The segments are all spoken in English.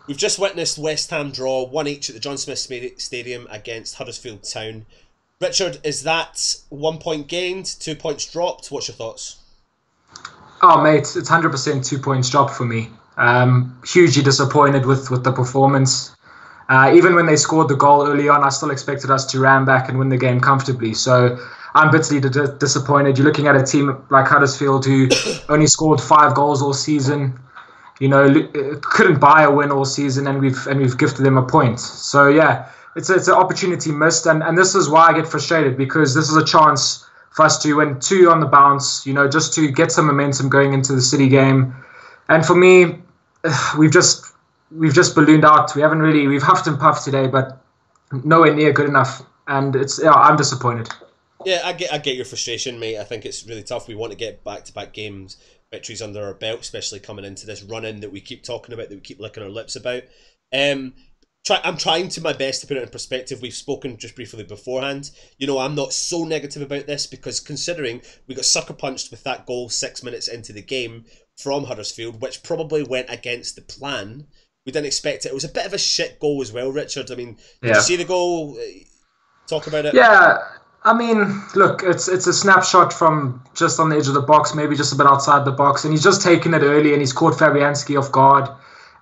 We've just witnessed West Ham draw 1 each at the John Smith Stadium against Huddersfield Town. Richard, is that 1 point gained, 2 points dropped? What's your thoughts? Oh, mate, it's 100% 2 points drop for me. Hugely disappointed with the performance. Even when they scored the goal early on, I still expected us to ram back and win the game comfortably. So I'm bitterly disappointed. You're looking at a team like Huddersfield who only scored 5 goals all season. Couldn't buy a win all season, and we've gifted them a point. So yeah, it's an opportunity missed, and this is why I get frustrated, because this is a chance for us to win two on the bounce. Just to get some momentum going into the City game. And for me, we've just ballooned out. We've huffed and puffed today, but nowhere near good enough. And I'm disappointed. Yeah, I get your frustration, mate. I think it's really tough. We want to get back-to-back games, victories under our belt, especially coming into this run-in that we keep talking about, that we keep licking our lips about. Um, I'm trying to my best to put it in perspective. We've spoken just briefly beforehand. I'm not so negative about this, because considering we got sucker punched with that goal 6 minutes into the game from Huddersfield, which probably went against the plan. We didn't expect it. It was a bit of a shit goal as well, Richard. I mean, did you Yeah. see the goal? Talk about it. Yeah. I mean, look, it's a snapshot from just on the edge of the box, maybe just a bit outside the box, and he's just taken it early, and he's caught Fabianski off guard,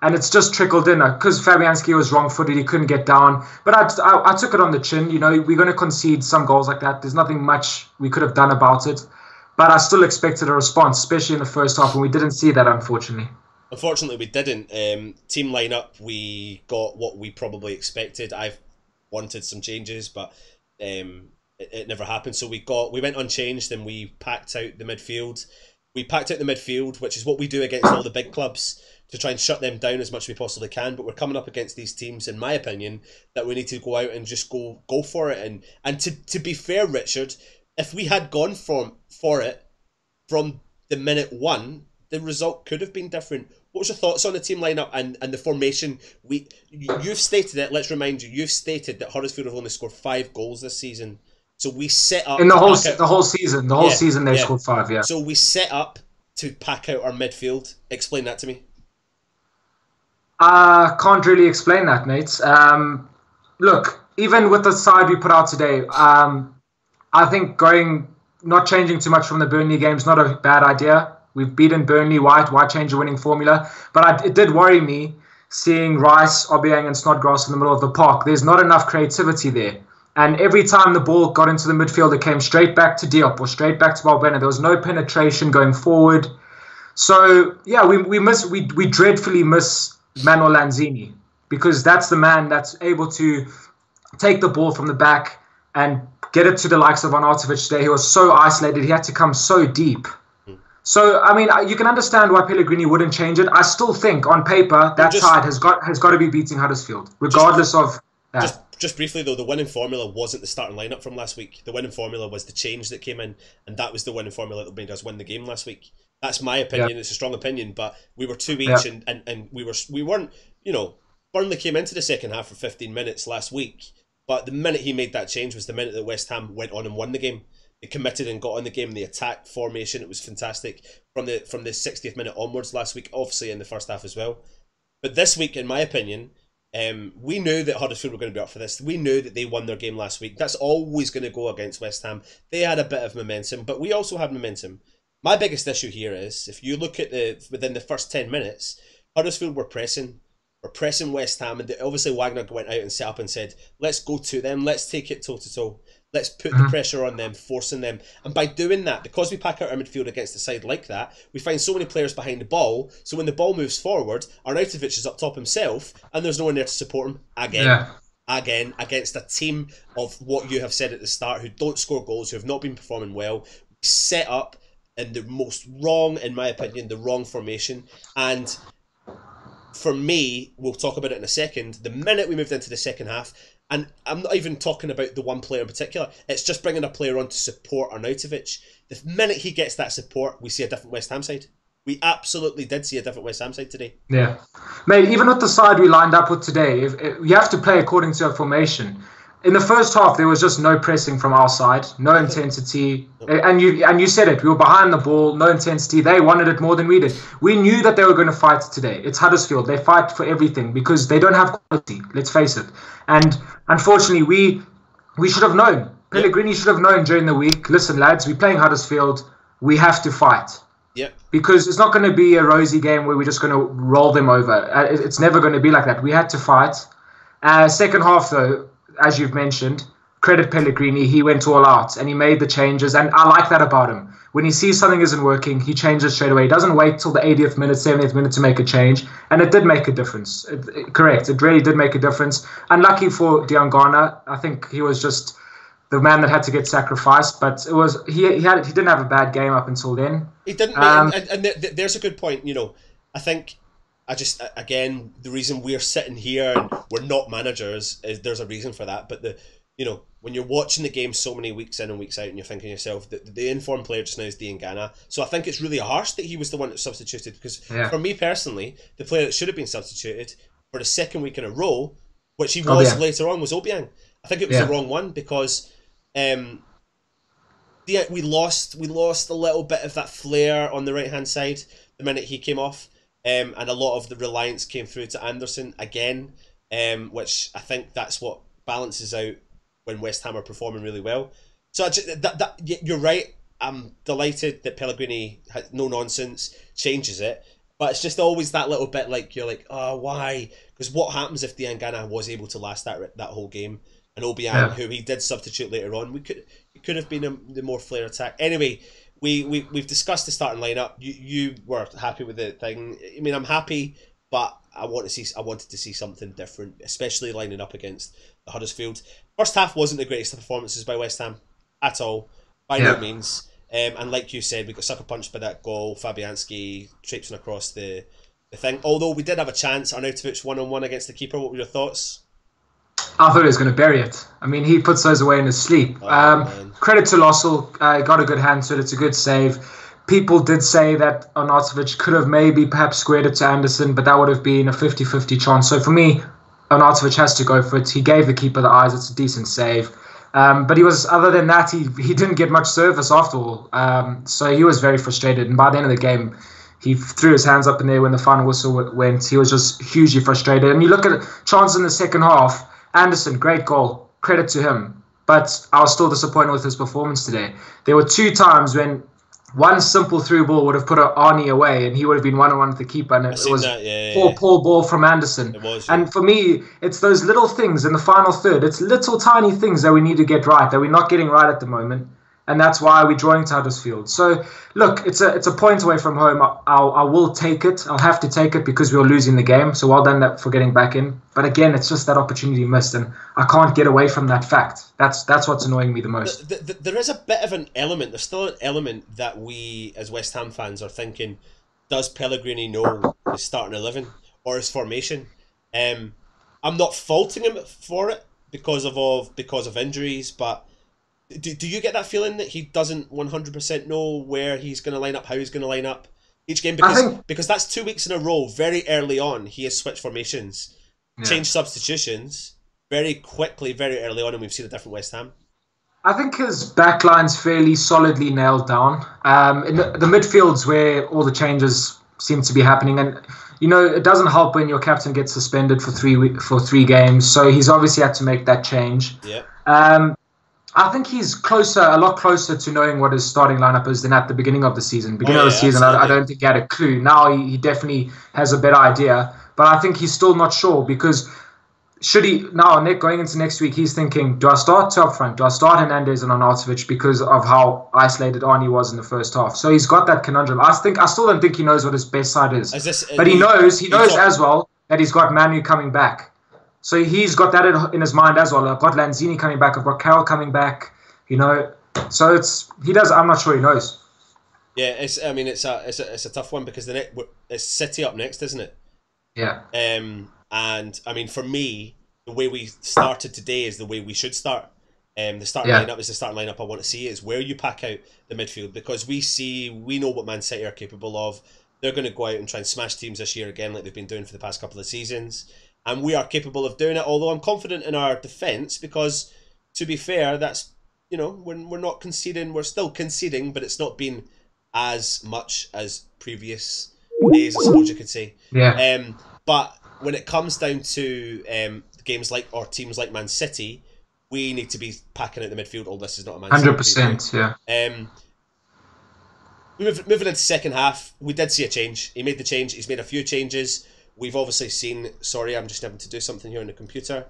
and it's just trickled in because Fabianski was wrong-footed, he couldn't get down. But I took it on the chin. We're going to concede some goals like that. There's nothing much we could have done about it, but I still expected a response, especially in the first half, and we didn't see that, unfortunately. Unfortunately, we didn't. Team lineup, we got what we probably expected. I've wanted some changes, but it never happened. So we went unchanged, and we packed out the midfield. We packed out the midfield, which is what we do against all the big clubs, to try and shut them down as much as we possibly can. But we're coming up against these teams, in my opinion, that we need to go out and just go for it. And to be fair, Richard, if we had gone for it from the minute one, the result could have been different. What was your thoughts on the team lineup and the formation? You've stated it. Let's remind you. You've stated that Huddersfield have only scored 5 goals this season. So we set up In to pack out. the whole season, Yeah, they yeah. scored five. Yeah. So we set up to pack out our midfield. Explain that to me. Can't really explain that, mate. Look, even with the side we put out today, I think not changing too much from the Burnley game is not a bad idea. We've beaten Burnley. Why change a winning formula? But it did worry me seeing Rice, Obiang, and Snodgrass in the middle of the park. There's not enough creativity there. And every time the ball got into the midfield, it came straight back to Diop or straight back to Balbena. There was no penetration going forward. So yeah, we dreadfully miss Manuel Lanzini, because that's the man that's able to take the ball from the back and get it to the likes of Arnautovic today. He was so isolated. He had to come so deep. So, I mean, you can understand why Pellegrini wouldn't change it. I still think, on paper, that side has got to be beating Huddersfield, regardless of that. Just briefly though, the winning formula wasn't the starting lineup from last week. The winning formula was the change that came in, and that was the winning formula that made us win the game last week. That's my opinion. It's a strong opinion, but we were 2 each, and we weren't. Burnley came into the second half for 15 minutes last week, but the minute he made that change was the minute that West Ham went on and won the game. They committed and got on the game. The attack formation, it was fantastic from the 60th minute onwards last week. Obviously in the first half as well, but this week, in my opinion, we knew that Huddersfield were going to be up for this. We knew that they won their game last week. That's always going to go against West Ham. They had a bit of momentum, but we also had momentum. My biggest issue here is, if you look at within the first 10 minutes, Huddersfield were pressing. We're pressing West Ham, and obviously Wagner went out and set up and said, let's go to them, let's take it toe to toe. Let's put the pressure on them, forcing them. And by doing that, because we pack out our midfield against a side like that, we find so many players behind the ball, so when the ball moves forward, Arnautovic is up top himself, and there's no one there to support him again, against a team of what you have said at the start, who don't score goals, who have not been performing well. We set up in the most wrong, in my opinion, the wrong formation. And for me, we'll talk about it in a second, the minute we moved into the second half, and I'm not even talking about the one player in particular, it's just bringing a player on to support Arnautovic. The minute he gets that support, we see a different West Ham side. We absolutely did see a different West Ham side today. Yeah. Mate, even with the side we lined up with today, if you have to play according to a formation. In the first half, there was just no pressing from our side, no intensity, and you said it. We were behind the ball, no intensity. They wanted it more than we did. We knew that they were going to fight today. It's Huddersfield; they fight for everything because they don't have quality. Let's face it. And unfortunately, we should have known. Pellegrini should have known during the week. Listen, lads, we're playing Huddersfield. We have to fight. Yep. Because it's not going to be a rosy game where we're just going to roll them over. It's never going to be like that. We had to fight. Second half, though, as you've mentioned, credit Pellegrini. He went all out and he made the changes. And I like that about him. When he sees something isn't working, he changes straight away. He doesn't wait till the 80th minute, 70th minute to make a change. And it did make a difference. Correct. It really did make a difference. Unlucky for Diangana. I think he was just the man that had to get sacrificed. But it was he didn't have a bad game up until then. He didn't. And there's a good point. I think again, the reason we're sitting here and we're not managers is there's a reason for that. But when you're watching the game so many weeks in and weeks out, and you're thinking to yourself that the informed player just now is Diangana. So I think it's really harsh that he was the one that substituted, because for me personally, the player that should have been substituted for the second week in a row, which he was later on, was Obiang. I think it was the wrong one because we lost a little bit of that flair on the right hand side the minute he came off. And a lot of the reliance came through to Anderson again, which I think that's what balances out when West Ham are performing really well. So you're right. I'm delighted that Pellegrini has no nonsense, changes it, but it's just always that little bit like you're like, oh, why? Because what happens if Diangana was able to last that whole game, and Obiang, who he did substitute later on, it could have been the more flair attack. Anyway. We've discussed the starting lineup. You were happy with the thing. I mean, I'm happy, but I wanted to see something different, especially lining up against the Huddersfield. First half wasn't the greatest of performances by West Ham at all, by no means. And like you said, we got sucker punched by that goal. Fabianski traipsing across the thing. Although we did have a chance, Arnautovic 1-on-1 against the keeper. What were your thoughts? I thought he was going to bury it. I mean, he puts those away in his sleep. Credit to Lossell. Got a good hand to it. It's a good save. People did say that Arnautovic could have maybe perhaps squared it to Anderson, but that would have been a 50-50 chance. So for me, Arnautovic has to go for it. He gave the keeper the eyes. It's a decent save. But other than that, he didn't get much service after all. So he was very frustrated. And by the end of the game, he threw his hands up in there when the final whistle went. He was just hugely frustrated. And you look at chances in the second half, Anderson, great goal. Credit to him. But I was still disappointed with his performance today. There were two times when one simple through ball would have put Arnie away and he would have been 1-on-1 with the keeper. And it was poor ball from Anderson. It was, And for me, it's those little things in the final third. It's little tiny things that we need to get right, that we're not getting right at the moment. And that's why we're drawing to Huddersfield. So, look, it's a point away from home. I will take it. I'll have to take it because we were losing the game. So well done for getting back in. But again, it's just that opportunity missed, and I can't get away from that fact. That's what's annoying me the most. There is a bit of an element. There's still an element that we, as West Ham fans, are thinking: does Pellegrini know his starting 11 or his formation? I'm not faulting him for it because of injuries, but. Do you get that feeling that he doesn't 100% know where he's going to line up, how he's going to line up each game? Because that's 2 weeks in a row, very early on, he has switched formations, changed substitutions very quickly, very early on, and we've seen a different West Ham. I think his backline's fairly solidly nailed down. In the midfield's where all the changes seem to be happening, and it doesn't help when your captain gets suspended for 3 games, so he's obviously had to make that change. Yeah. I think he's a lot closer to knowing what his starting lineup is than at the beginning of the season. Beginning of the season, I don't think he had a clue. Now he definitely has a better idea, but I think he's still not sure because going into next week, he's thinking, do I start two up front? Do I start Hernandez and Arnautovic because of how isolated Arnie was in the first half? So he's got that conundrum. I still don't think he knows what his best side is. But he knows as well that he's got Manu coming back. So he's got that in his mind as well. I've got Lanzini coming back. I've got Carroll coming back. So he does. I'm not sure he knows. Yeah, it's a tough one because it's City up next, isn't it? Yeah. And I mean, for me, the way we started today is the way we should start. The starting lineup is the starting lineup I want to see. Is where you pack out the midfield because we know what Man City are capable of. They're going to go out and try and smash teams this year again, like they've been doing for the past couple of seasons. and we are capable of doing it. Although I'm confident in our defence because, to be fair, that's when we're not conceding, we're still conceding, but it's not been as much as previous days, I suppose you could say. Yeah. But when it comes down to games like or teams like Man City, we need to be packing out the midfield. Oh, this is not a Man City. 100%, yeah. Moving into second half, we did see a change. He made the change. He's made a few changes. We've obviously seen. Sorry, I'm just having to do something here on the computer.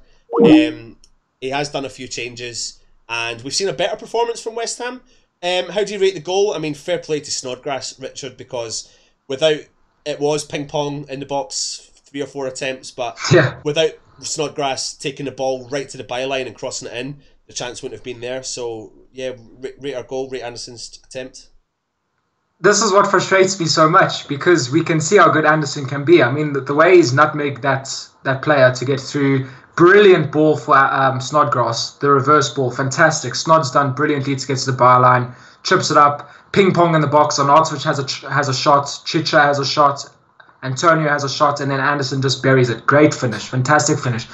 He has done a few changes, and we've seen a better performance from West Ham. How do you rate the goal? I mean, fair play to Snodgrass, Richard, because without it was ping pong in the box, 3 or 4 attempts, but without Snodgrass taking the ball right to the byline and crossing it in, the chance wouldn't have been there. So yeah, rate our goal, rate Anderson's attempt. This is what frustrates me so much because we can see how good Anderson can be. I mean, the way he's nutmegged that player to get through. Brilliant ball for Snodgrass, the reverse ball, fantastic. Snod's done brilliantly to get to the byline, chips it up, ping pong in the box. Arnautovic has a shot, Chicha has a shot, Antonio has a shot, and then Anderson just buries it. Great finish, fantastic finish.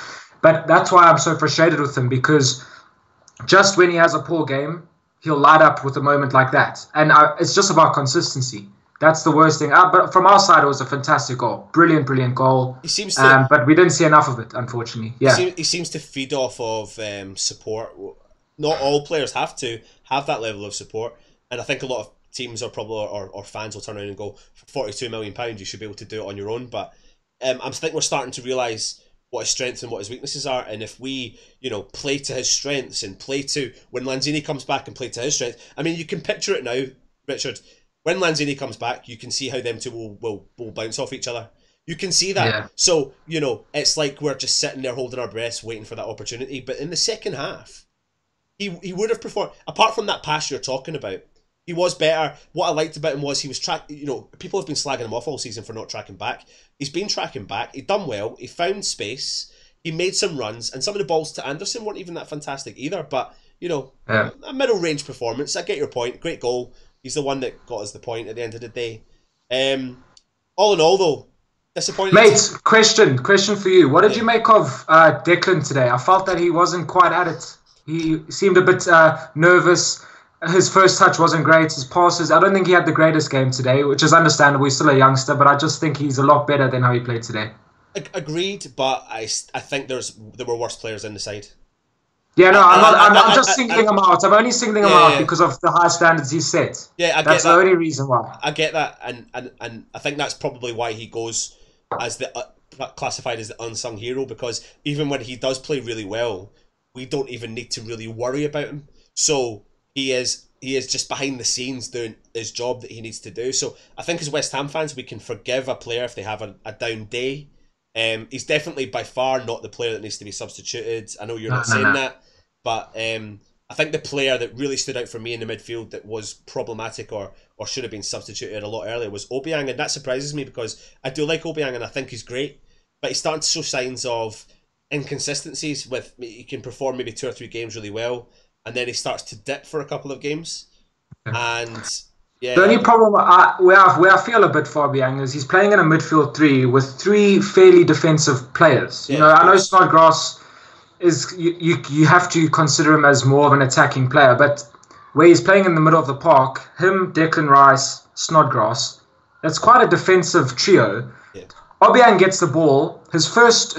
But that's why I'm so frustrated with him because just when he has a poor game, he'll light up with a moment like that. And it's just about consistency. That's the worst thing. But from our side, it was a fantastic goal. Brilliant goal. He seems to, but we didn't see enough of it, unfortunately. Yeah. He seems to feed off of support. Not all players have to have that level of support. And I think a lot of teams are probably, or fans will turn around and go, for £42 million, you should be able to do it on your own. But I think we're starting to realise what his strengths and what his weaknesses are. And if we, play to his strengths and play to, when Lanzini comes back and play to his strengths, I mean, you can picture it now, Richard. When Lanzini comes back, you can see how them two will bounce off each other. You can see that. Yeah. So, it's like we're just sitting there holding our breaths, waiting for that opportunity. But in the second half, he would have performed. Apart from that pass you're talking about, he was better. What I liked about him was he was people have been slagging him off all season for not tracking back. He's been tracking back. He done well. He found space. He made some runs. And some of the balls to Anderson weren't even that fantastic either. But, a middle range performance. I get your point. Great goal. He's the one that got us the point at the end of the day. All in all, though, disappointed. Mate, question for you. What did you make of Declan today? I felt that he wasn't quite at it. He seemed a bit nervous. His first touch wasn't great. His passes, I don't think he had the greatest game today, which is understandable. He's still a youngster, but I just think he's a lot better than how he played today. Agreed, but I think there were worse players in the side. Yeah, no, I'm just singling him out. I'm only singling him out because of the high standards he set. Yeah, that's the only reason why. I get that, and I think that's probably why he goes as classified as the unsung hero, because even when he does play really well, we don't even need to really worry about him. So he is just behind the scenes doing his job that he needs to do. So I think as West Ham fans, we can forgive a player if they have a down day. He's definitely by far not the player that needs to be substituted. I know you're not saying that. But I think the player that really stood out for me in the midfield that was problematic or should have been substituted a lot earlier was Obiang, and that surprises me because I do like Obiang and I think he's great, but he's starting to show signs of inconsistencies. With he can perform maybe 2 or 3 games really well, and then he starts to dip for a couple of games. And yeah, the only problem where I feel a bit for Obiang is he's playing in a midfield 3 with 3 fairly defensive players. Yeah, I know Snodgrass is you have to consider him as more of an attacking player, but where he's playing in the middle of the park, him, Declan Rice, Snodgrass, that's quite a defensive trio. Yeah. Obiang gets the ball. His first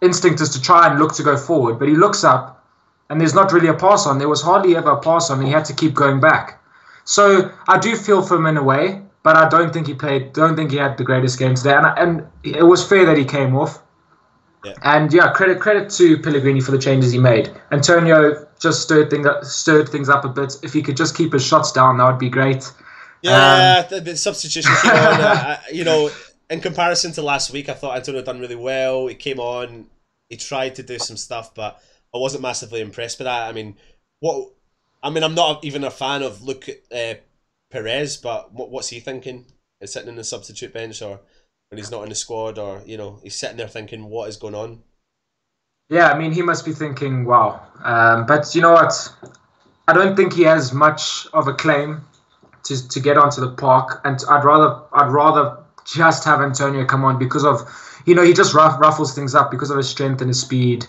instinct is to try and look to go forward, but he looks up and there's not really a pass on. There was hardly ever a pass on, and he had to keep going back. So I do feel for him in a way, but I don't think he had the greatest game today, and it was fair that he came off. Yeah. And credit to Pellegrini for the changes he made. Antonio just stirred things up a bit. If he could just keep his shots down, that would be great. Yeah, the substitution came on. In comparison to last week, I thought Antonio done really well. He came on, he tried to do some stuff, but I wasn't massively impressed with that. I'm not even a fan of Perez, but what's he thinking? Is sitting in the substitute bench or when he's not in the squad, or he's sitting there thinking, what is going on? Yeah, he must be thinking, wow. But you know what? I don't think he has much of a claim to get onto the park, and I'd rather just have Antonio come on because of, he just ruffles things up because of his strength and his speed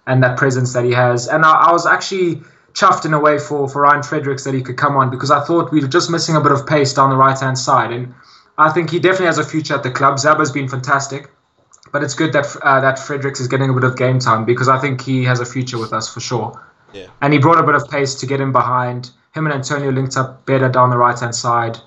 and that presence that he has. And I was actually chuffed in a way for Ryan Fredericks that he could come on, because I thought we were just missing a bit of pace down the right-hand side. And I think he definitely has a future at the club. Zaba's been fantastic. But it's good that that Fredericks is getting a bit of game time, because I think he has a future with us for sure. Yeah. And he brought a bit of pace to get him behind. Him and Antonio linked up better down the right-hand side.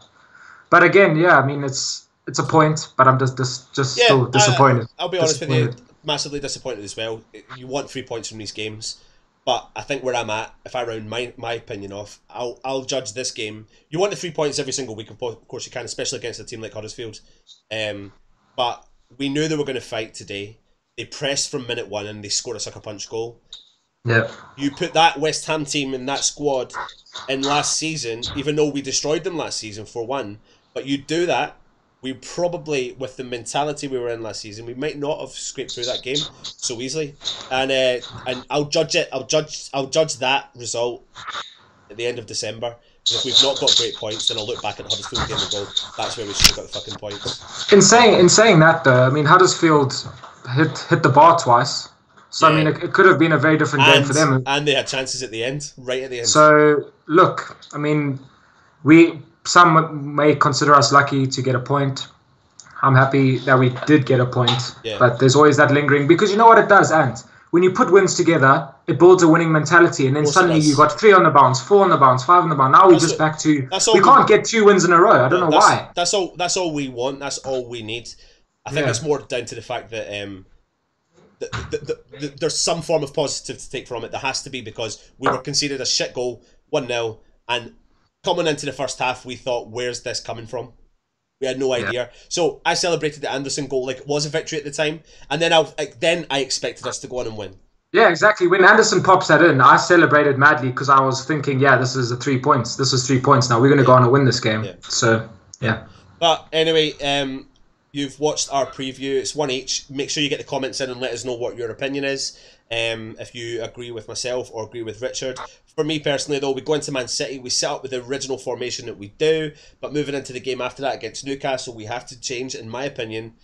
But again, yeah, I mean, it's a point, but I'm just still disappointed. I'll be honest with you, massively disappointed as well. You want 3 points from these games, but I think where I'm at, if I round my opinion off, I'll judge this game. You want the 3 points every single week, of course you can, especially against a team like Huddersfield. But we knew they were going to fight today. They pressed from minute one and they scored a sucker punch goal. Yeah. You put that West Ham team in that squad in last season, even though we destroyed them last season 4-1. But you do that, we probably, with the mentality we were in last season, we might not have scraped through that game so easily. And I'll judge it. I'll judge that result at the end of December. And if we've not got great points, then I'll look back at the Huddersfield game and go, that's where we should have got the fucking points. In saying that, though, I mean, Huddersfield hit the bar twice. So, yeah. I mean, it could have been a very different game for them. And they had chances at the end, right at the end. So, look, I mean, some may consider us lucky to get a point. I'm happy that we did get a point. Yeah. But there's always that lingering. Because you know what it does, Ant? When you put wins together, it builds a winning mentality. And then suddenly you got 3 on the bounce, 4 on the bounce, 5 on the bounce. Now we're just back to... We can't get 2 wins in a row. I don't know why. That's all we want. That's all we need. I think it's more down to the fact that... there's some form of positive to take from it. There has to be, because we were conceded a shit goal, 1-0, and coming into the first half, we thought, where's this coming from? We had no idea. Yeah. So I celebrated the Anderson goal like it was a victory at the time, and then I expected us to go on and win. Yeah, exactly. When Anderson pops that in, I celebrated madly because I was thinking, yeah, this is 3 points. This is 3 points now. We're going to go on and win this game. Yeah. So, yeah. But anyway, you've watched our preview. It's one each. Make sure you get the comments in and let us know what your opinion is. If you agree with myself or agree with Richard. For me personally, though, we go into Man City. We set up with the original formation that we do. But moving into the game after that against Newcastle, we have to change, in my opinion,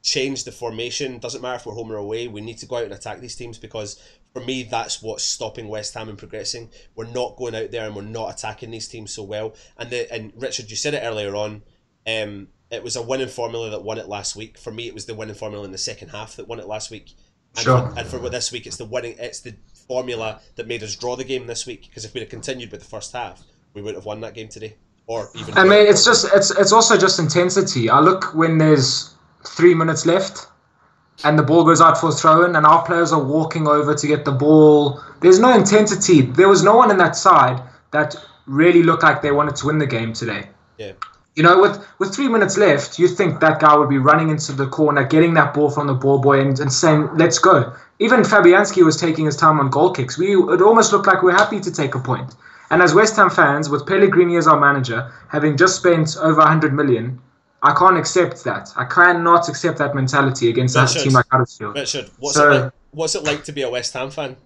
change the formation. Doesn't matter if we're home or away. We need to go out and attack these teams, because for me, that's what's stopping West Ham in progressing. We're not going out there and we're not attacking these teams so well. And Richard, you said it earlier on. It was a winning formula that won it last week. For me, it was the winning formula in the second half that won it last week. And sure. For this week, it's the formula that made us draw the game this week. Because if we'd have continued with the first half, we would have won that game today. Or even. I mean, it's also just intensity. I look when there's 3 minutes left, and the ball goes out for a throw-in, and our players are walking over to get the ball. There's no intensity. There was no one in that side that really looked like they wanted to win the game today. Yeah. You know, with 3 minutes left, you think that guy would be running into the corner, getting that ball from the ball boy and saying, let's go. Even Fabianski was taking his time on goal kicks. It almost looked like we're happy to take a point. And as West Ham fans, with Pellegrini as our manager, having just spent over 100 million, I can't accept that. I cannot accept that mentality against a team like Huddersfield. Richard, what's it like to be a West Ham fan?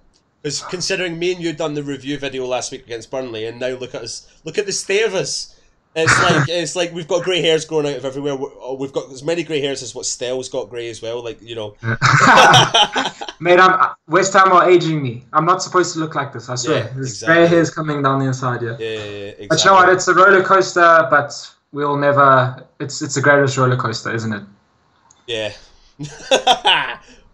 Because considering me and you done the review video last week against Burnley, and now look at us, look at the state of us. It's like we've got grey hairs growing out of everywhere. We've got as many grey hairs as what Stell's got grey as well. Like, you know. Mate, West Ham are aging me. I'm not supposed to look like this, I swear. There's exactly. Grey hairs coming down the inside, yeah. Yeah, exactly. But you know what? It's a roller coaster, but we'll never... It's the greatest roller coaster, isn't it? Yeah.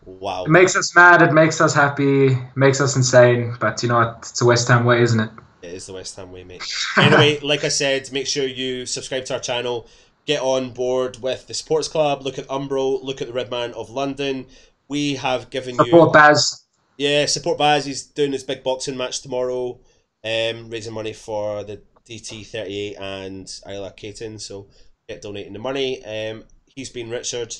Wow. It makes us mad, it makes us happy, makes us insane, but you know what? It's a West Ham way, isn't it? It is the West Ham way, mate. Anyway, like I said, make sure you subscribe to our channel, get on board with the Sports Club, look at Umbro, look at the Red Man of London. We have given you... Support Baz. Yeah, support Baz. He's doing his big boxing match tomorrow, raising money for the DT38 and Isla Caton, so get donating the money. He's been Richard.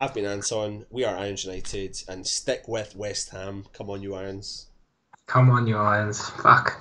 I've been Anton. We are Irons United, and stick with West Ham. Come on, you Irons. Come on, you Irons. Fuck.